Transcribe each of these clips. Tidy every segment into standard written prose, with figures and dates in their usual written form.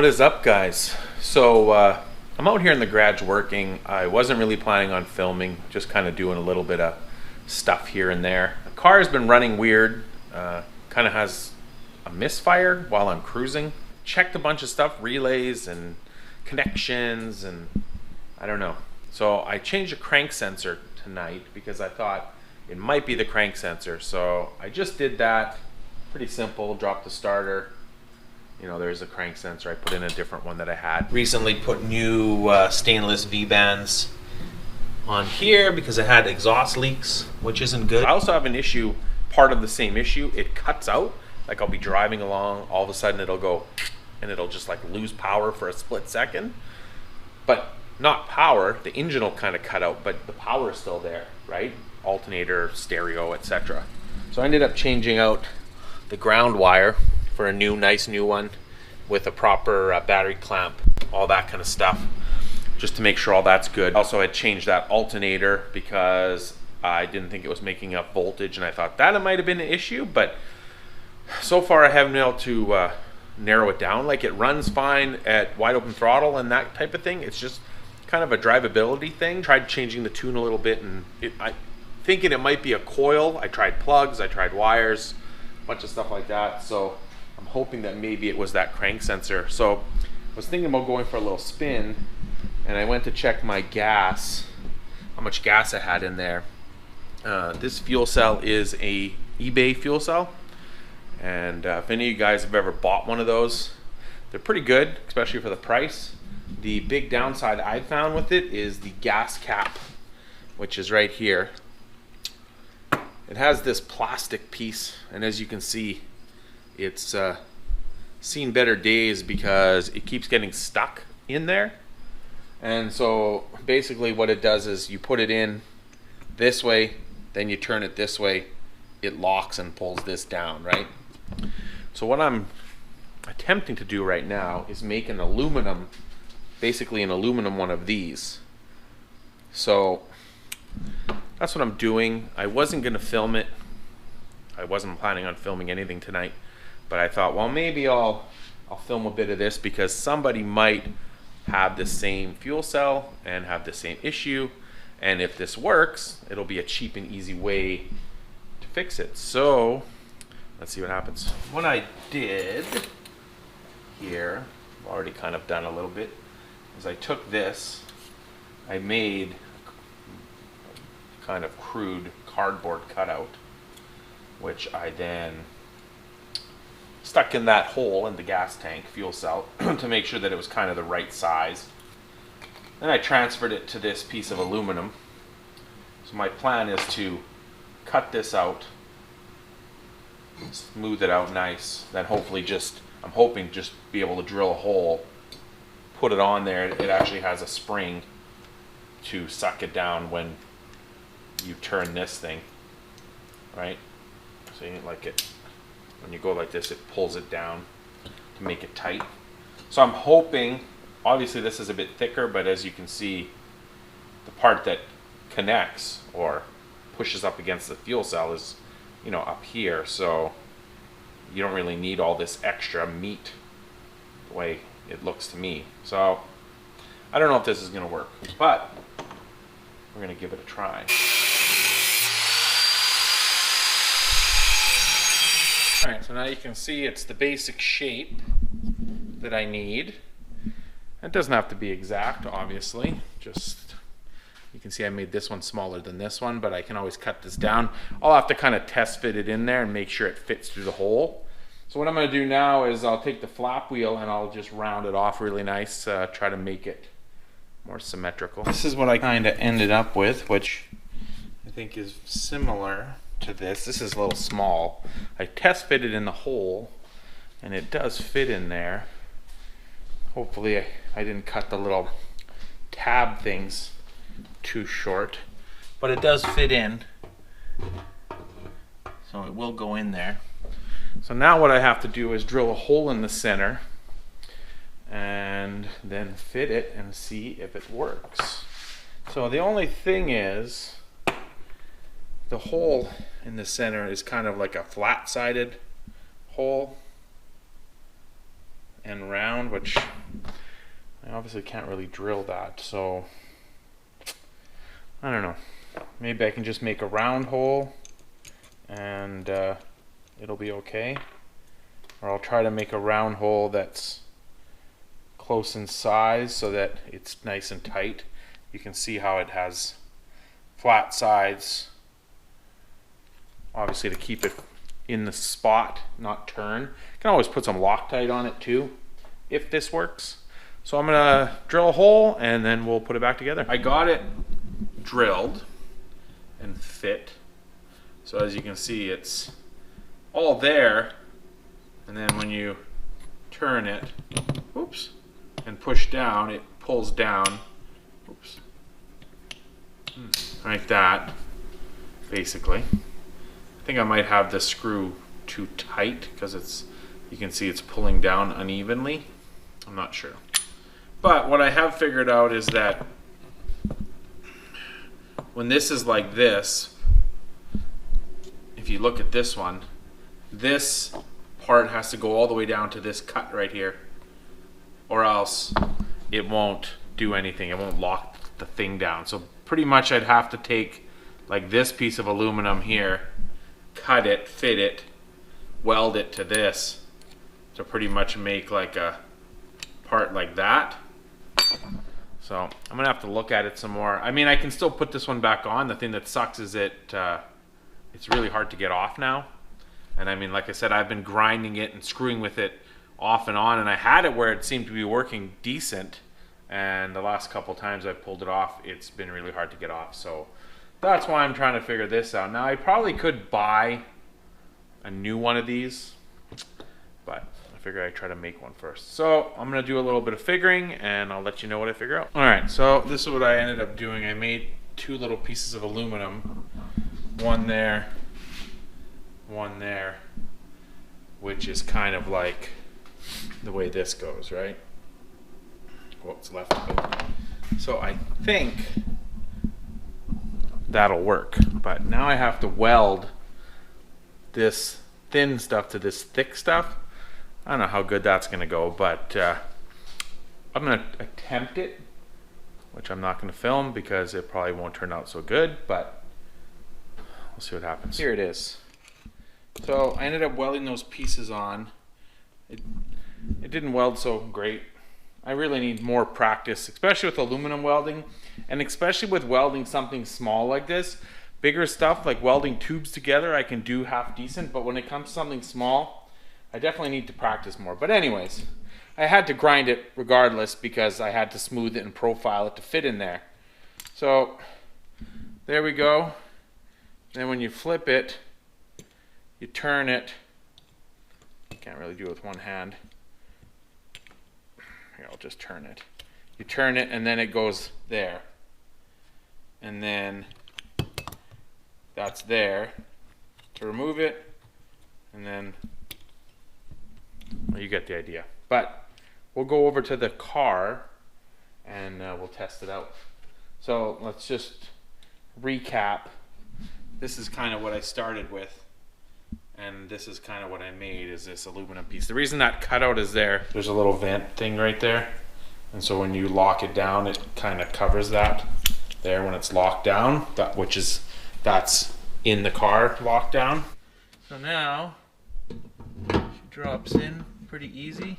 is up, guys? So I'm out here in the garage working. I wasn't really planning on filming, just kind of doing a little bit of stuff here and there. The car has been running weird, kind of has a misfire while I'm cruising. Checked a bunch of stuff, relays and connections, and I don't know. So I changed the crank sensor tonight because I thought it might be the crank sensor. So I just did that. Pretty simple, dropped the starter. You know, there's a crank sensor. I put in a different one that I had. Recently put new stainless V-bands on here because I had exhaust leaks, which isn't good. I also have an issue, part of the same issue. It cuts out. Like I'll be driving along, all of a sudden it'll go, and it'll just like lose power for a split second. But not power, the engine will kind of cut out, but the power is still there, right? Alternator, stereo, etc. So I ended up changing out the ground wire for a nice new one with a proper battery clamp, all that kind of stuff, just to make sure all that's good. Also, I changed that alternator because I didn't think it was making up voltage, and I thought that it might have been an issue, but so far I haven't been able to narrow it down. Like, it runs fine at wide open throttle and that type of thing. It's just kind of a drivability thing. Tried changing the tune a little bit, and I thinking it might be a coil. I tried plugs, I tried wires, a bunch of stuff like that. So I'm hoping that maybe it was that crank sensor. So I was thinking about going for a little spin, and I went to check my gas, how much gas I had in there. This fuel cell is a eBay fuel cell, and if any of you guys have ever bought one of those, they're pretty good, especially for the price. The big downside I found with it is the gas cap, which is right here. It has this plastic piece, and as you can see, it's seen better days because it keeps getting stuck in there. And so basically what it does is you put it in this way, then you turn it this way, it locks and pulls this down, right? So what I'm attempting to do right now is make an aluminum, basically an aluminum one of these. So that's what I'm doing. I wasn't going to film it. I wasn't planning on filming anything tonight. But I thought, well, maybe I'll film a bit of this because somebody might have the same fuel cell and have the same issue. And if this works, it'll be a cheap and easy way to fix it. So let's see what happens. What I did here, I've already kind of done a little bit, is I took this, I made a kind of crude cardboard cutout, which I then stuck in that hole in the gas tank fuel cell to make sure that it was kind of the right size. Then I transferred it to this piece of aluminum. So my plan is to cut this out, smooth it out nice, then hopefully I'm hoping just be able to drill a hole, put it on there. It actually has a spring to suck it down when you turn this thing, right? So you like it. When you go like this, it pulls it down to make it tight. So I'm hoping, obviously this is a bit thicker, but as you can see, the part that connects or pushes up against the fuel cell is, you know, up here. So you don't really need all this extra meat the way it looks to me. So I don't know if this is going to work, but we're going to give it a try. Alright, so now you can see it's the basic shape that I need. It doesn't have to be exact, obviously. Just, you can see I made this one smaller than this one, but I can always cut this down. I'll have to kind of test fit it in there and make sure it fits through the hole. So what I'm going to do now is I'll take the flap wheel and I'll just round it off really nice, try to make it more symmetrical. This is what I kind of ended up with, which I think is similar to this. This is a little small. I test fitted in the hole and it does fit in there. Hopefully I didn't cut the little tab things too short, but it does fit in, so it will go in there. So now what I have to do is drill a hole in the center and then fit it and see if it works. So the only thing is the hole in the center is kind of like a flat-sided hole, and round, which I obviously can't really drill that, so I don't know. Maybe I can just make a round hole and it'll be okay. Or I'll try to make a round hole that's close in size so that it's nice and tight. You can see how it has flat sides, obviously to keep it in the spot, not turn. You can always put some Loctite on it too, if this works. So I'm gonna drill a hole and then we'll put it back together. I got it drilled and fit. So as you can see, it's all there. And then when you turn it, oops, and push down, it pulls down, oops, like that, basically. I think I might have the screw too tight because it's, you can see it's pulling down unevenly. I'm not sure. But what I have figured out is that when this is like this, if you look at this one, this part has to go all the way down to this cut right here, or else it won't do anything. It won't lock the thing down. So pretty much I'd have to take like this piece of aluminum here, cut it, fit it, weld it to this to pretty much make like a part like that. So I'm gonna have to look at it some more. I mean, I can still put this one back on. The thing that sucks is it's really hard to get off now. And I mean, like I said, I've been grinding it and screwing with it off and on, and I had it where it seemed to be working decent, and the last couple times I've pulled it off, it's been really hard to get off. So that's why I'm trying to figure this out. Now, I probably could buy a new one of these, but I figure I'd try to make one first. So I'm gonna do a little bit of figuring and I'll let you know what I figure out. All right, so this is what I ended up doing. I made two little pieces of aluminum, one there, which is kind of like the way this goes, right? What's left of it. So I think that'll work, but now I have to weld this thin stuff to this thick stuff. I don't know how good that's gonna go, but I'm gonna attempt it, which I'm not gonna film because it probably won't turn out so good, but we'll see what happens. Here it is. So I ended up welding those pieces on. It didn't weld so great. I really need more practice, especially with aluminum welding, and especially with welding something small like this. Bigger stuff like welding tubes together I can do half decent, but when it comes to something small, I definitely need to practice more. But anyways, I had to grind it regardless because I had to smooth it and profile it to fit in there. So there we go. Then when you flip it, you turn it. Can't really do it with one hand. Here, I'll just turn it. You turn it and then it goes there. And then that's there. To remove it, and then, well, you get the idea. But we'll go over to the car and we'll test it out. So let's just recap. This is kind of what I started with. And this is kind of what I made, is this aluminum piece. The reason that cutout is there's a little vent thing right there. And so when you lock it down, it kind of covers that there when it's locked down, that's in the car locked down. So now, she drops in pretty easy.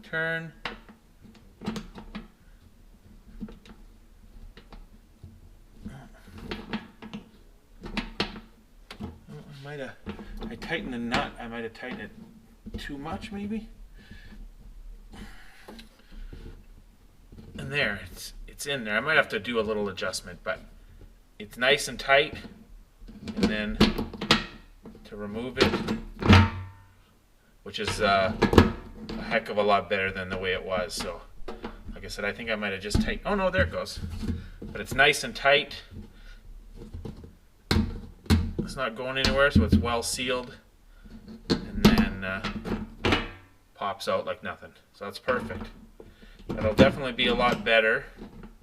Turn. I tightened the nut. I might have tightened it too much, maybe. And there, it's in there. I might have to do a little adjustment, but it's nice and tight. And then to remove it, which is a heck of a lot better than the way it was. So, like I said, I think I might have just tightened. Oh no, there it goes. But it's nice and tight. It's not going anywhere, so it's well sealed, and then pops out like nothing. So that's perfect. That'll definitely be a lot better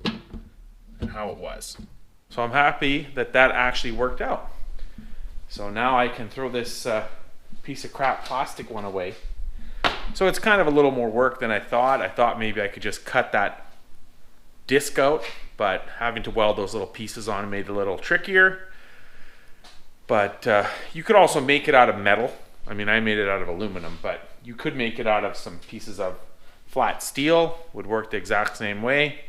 than how it was. So I'm happy that that actually worked out. So now I can throw this piece of crap plastic one away So it's kind of a little more work than I thought. I thought maybe I could just cut that disc out, but having to weld those little pieces on made it a little trickier. But you could also make it out of metal. I mean, I made it out of aluminum, but you could make it out of some pieces of flat steel. Would work the exact same way.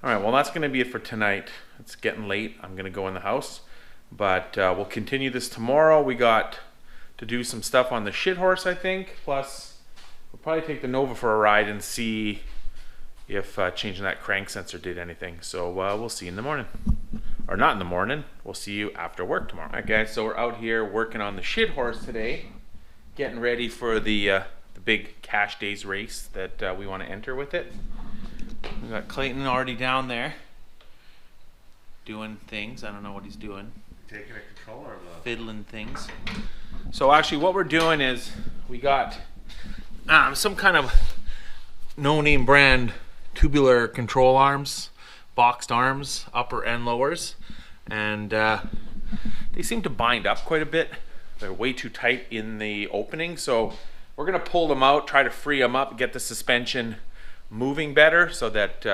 All right, well, that's going to be it for tonight. It's getting late. I'm going to go in the house, but we'll continue this tomorrow. We got to do some stuff on the shit horse, I think. Plus, we'll probably take the Nova for a ride and see if changing that crank sensor did anything. So we'll see you in the morning. Or not in the morning. We'll see you after work tomorrow. All right, guys, so we're out here working on the shit horse today, getting ready for the big Cash Days race that we want to enter with it. We got Clayton already down there doing things. I don't know what he's doing. Taking a controller of the Fiddling things. So actually what we're doing is we got some kind of no-name brand tubular control arms, boxed arms, upper and lowers, and they seem to bind up quite a bit. They're way too tight in the opening, so we're gonna pull them out, try to free them up, get the suspension moving better so that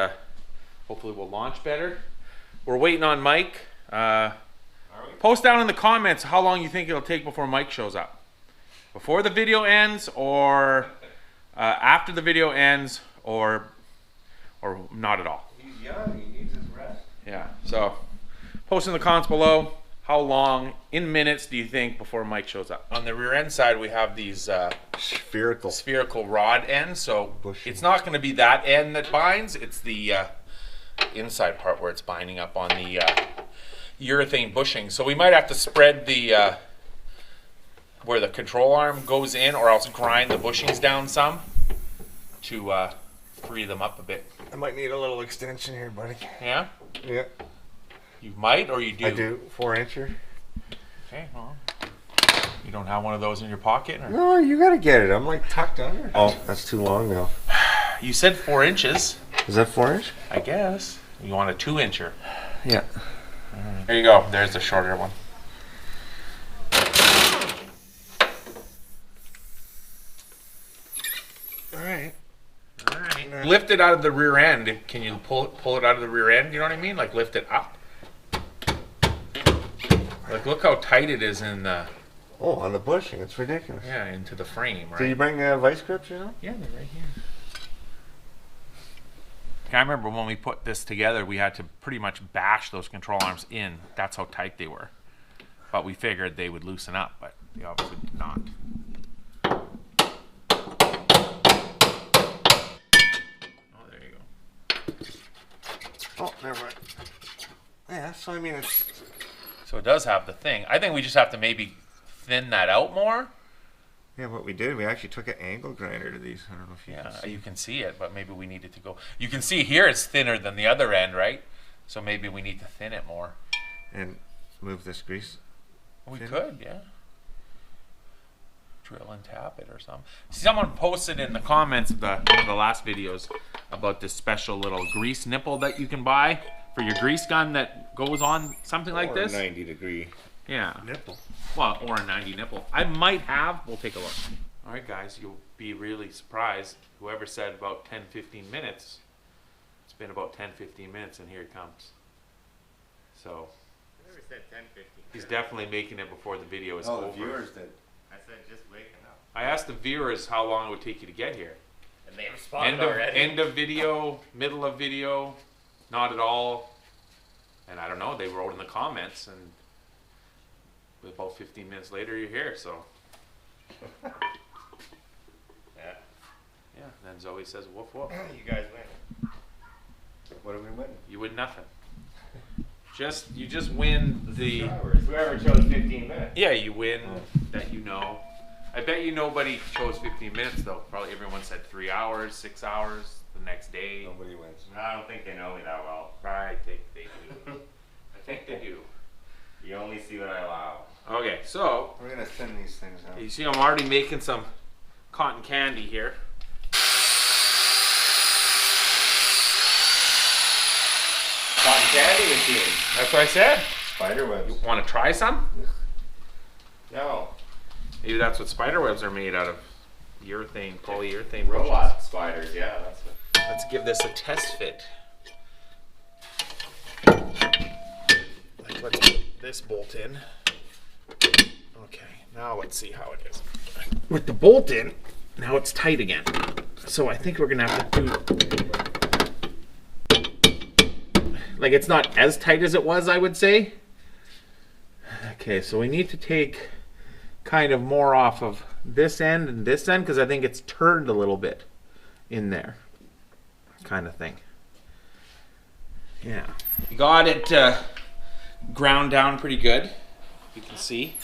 hopefully we'll launch better. We're waiting on Mike. Post down in the comments how long you think it'll take before Mike shows up. Before the video ends, or after the video ends, or not at all. He's young, he needs his rest. Yeah, so post in the comments below how long in minutes do you think before Mike shows up. On the rear end side we have these spherical rod ends, so Bushing. it's not going to be that end that binds, it's the inside part where it's binding up on the urethane bushing. So we might have to spread the where the control arm goes in, or else grind the bushings down some to free them up a bit. I might need a little extension here, buddy. Yeah? Yeah. You might, or you do? I do. 4-incher. Okay, well, you don't have one of those in your pocket? Or? No, you gotta get it. I'm like tucked under. Oh, that's too long now. You said 4 inches. Is that 4-inch? I guess. You want a 2-incher. Yeah. There you go. There's the shorter one. Alright. Alright. Lift it out of the rear end. Can you pull it out of the rear end? You know what I mean? Like lift it up. Like look how tight it is in the... Oh, on the bushing. It's ridiculous. Yeah, into the frame, right? Did you bring vice grips, you know? Yeah, they're right here. I remember when we put this together, we had to pretty much bash those control arms in. That's how tight they were. But we figured they would loosen up, but they obviously did not. Oh, there you go. Oh, never mind. Yeah, so I mean it's... So it does have the thing. I think we just have to maybe thin that out more. Yeah, what we did, we actually took an angle grinder to these. I don't know if you can see. You can see it, but maybe we need it to go. You can see here it's thinner than the other end, right? So maybe we need to thin it more. And move this grease. We could, yeah. Drill and tap it or something. Someone posted in the comments of one of the last videos about this special little grease nipple that you can buy for your grease gun that goes on something like this. 90-degree Yeah. nipple. Well, or a 90 nipple. I might have. We'll take a look. All right, guys, you'll be really surprised. Whoever said about 10-15 minutes, it's been about 10-15 minutes, and here it comes. So I never said 10-15. he's definitely making it before the video is over. The viewers did. I said just waking up. I asked the viewers how long it would take you to get here. And they responded already. End of video, middle of video, not at all. And I don't know, they wrote in the comments, and about 15 minutes later you're here, so. Yeah. Yeah, and then Zoe says, woof woof. You guys win. What do we win? You win nothing. You just win the. Whoever chose 15 minutes. Yeah, you win that you know. I bet you nobody chose 15 minutes though. Probably everyone said 3 hours, 6 hours, the next day. Nobody wins. No, I don't think they know me that well. I think they do. I think they do. You only see what I allow. Okay, so We're gonna thin these things out. you see I'm already making some cotton candy here. Cotton candy machine. That's what I said. Spider webs. Want to try some? No. Maybe that's what spider webs are made out of. urethane, polyurethane bushes. Robot spiders, yeah, that's what. Let's give this a test fit. Like, let's put this bolt in. Okay, now let's see how it is. With the bolt in, now it's tight again. So I think we're gonna have to do, like, it's not as tight as it was, I would say. Okay, so we need to take kind of more off of this end and this end, because I think it's turned a little bit in there, kind of thing. Yeah, we got it ground down pretty good, you can see,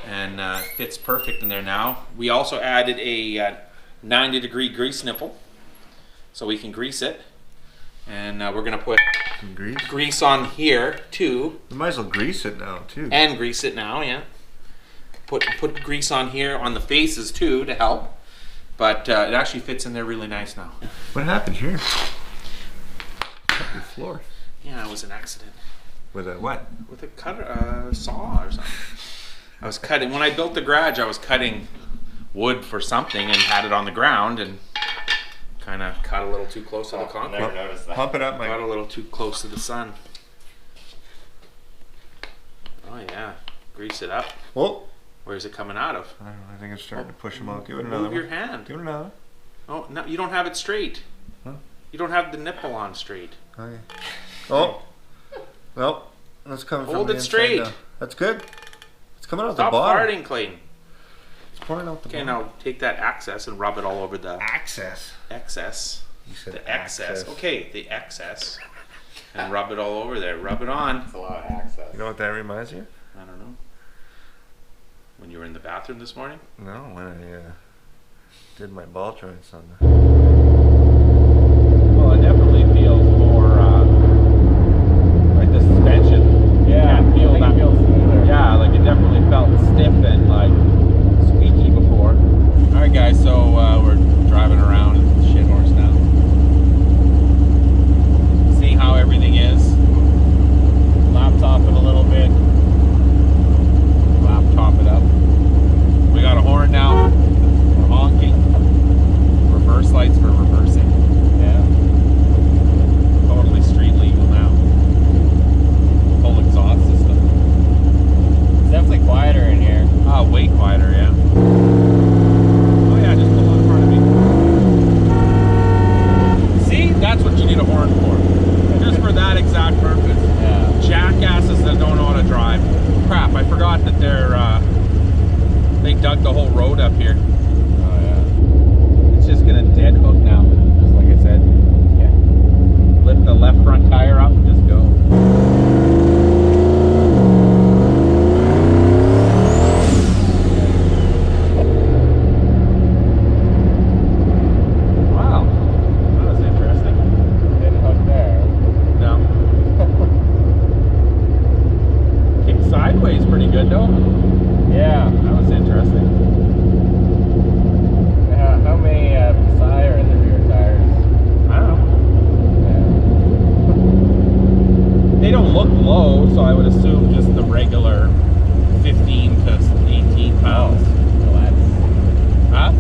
and fits perfect in there now. We also added a 90-degree grease nipple, so we can grease it, and we're gonna put grease on here too. We might as well grease it now too. And grease it now, yeah. Put grease on here on the faces too to help, but it actually fits in there really nice now. What happened here? Cut your floor. Yeah, it was an accident. With a what? With a cutter, saw or something. I was cutting, when I built the garage, I was cutting wood for something and had it on the ground and kind of cut a little too close to the concrete. Never noticed that. Pump it up, Mike. Got a little too close to the sun. Oh yeah, grease it up. Oh. Where's it coming out of? I don't know, I think it's starting to push them out. Give it another Move your one. hand. Give it another. Oh, no, you don't have it straight. Huh? You don't have the nipple on straight. Okay. Oh. Well, that's coming from Hold the it inside straight. now. That's good. It's coming out Stop the bottom. farting, Clayton. It's pouring out the Okay, bottom. now take that access and rub it all over the Access. excess. You said The excess. access. Okay, the excess. And rub it all over there. Rub it on. It's a lot of access. You know what that reminds you of? I don't know. When you were in the bathroom this morning? No, when I did my ball joints on the... Well, it definitely feels more like the suspension. Yeah, Can't feel I think that. it feels smoother. Yeah, like it definitely felt stiff and like squeaky before. All right, guys, so we're driving around in shit horse now, seeing how everything is. Laptop it a little bit. Laptop it up. We got a horn now. We're honking. Reverse lights for reversing. Yeah. Totally street legal now. Full exhaust system. It's definitely quieter in here. Ah, way quieter, yeah. Oh yeah, just pull in front of me. See, that's what you need a horn for. Just for that exact purpose. Yeah. Jackasses that don't know how to drive. Crap, I forgot that they dug the whole road up here. Oh yeah. It's just gonna dead hook now, just like I said. Yeah. Lift the left front tire up and just go. Wow, that was interesting. Didn't hook there. No. Kicked sideways pretty good though. Yeah. That was interesting. How many psi are in the rear tires? I don't know. They don't look low, so I would assume just the regular 15 to 18 pounds. Well, Huh?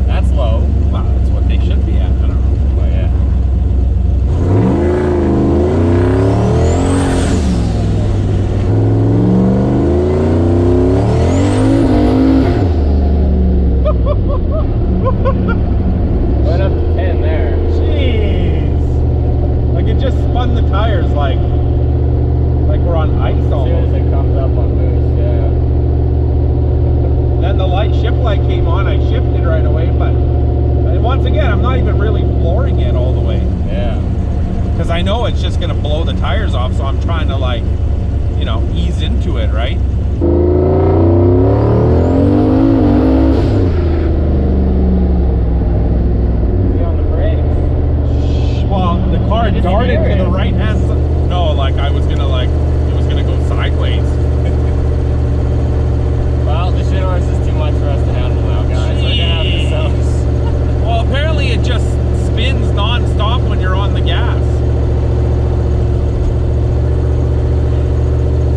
that's low. Well, that's what they should be at. I don't know. Oh yeah. Went up to 10 there. Jeez! Like it just spun the tires like we're on ice As soon as almost. it comes up on boost, yeah. Then the shift light came on, I shifted right away, but once again, I'm not even really flooring it all the way. Yeah. Because I know it's just going to blow the tires off, so I'm trying to like, you know, ease into it, right? Easy on the brakes. Well, the car Just darted to the steering. right hand side. No, like it was gonna go sideways. Well, the shit horse is too much for us to handle now, guys. We're gonna have to sell this. Well, apparently it just spins non-stop when you're on the gas.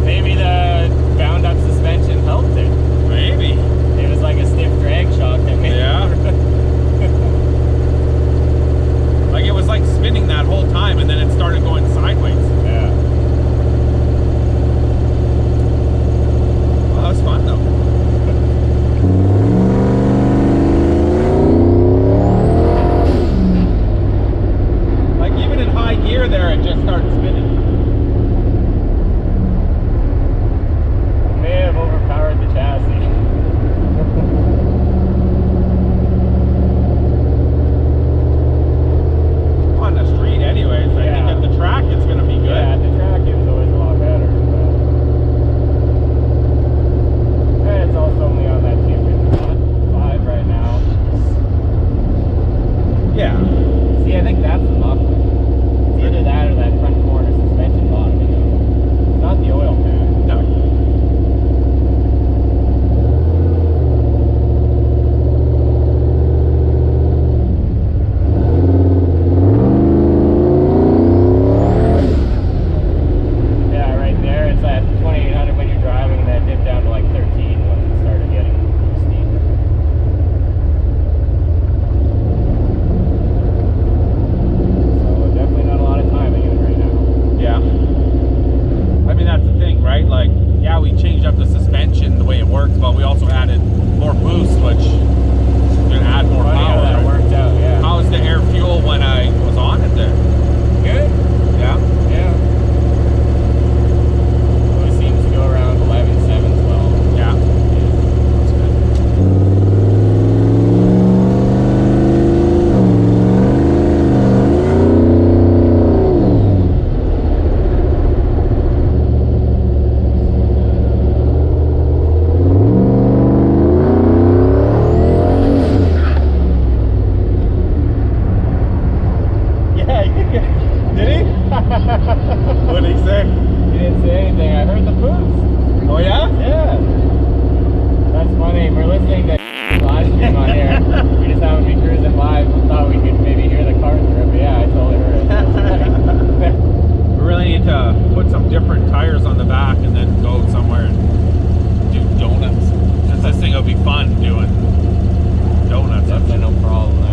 Maybe the bound up suspension helped it. Maybe. It was like a stiff drag shock that made Yeah. it. What did he say? He didn't say anything. I heard the boost. Oh yeah? Yeah. That's funny. We're listening to live stream on here. We just happened to be cruising by. Thought we could maybe hear the car through it, but yeah, I totally heard it. We really need to put some different tires on the back and then go somewhere and do donuts. Because this thing will be fun doing donuts. Definitely no problem there.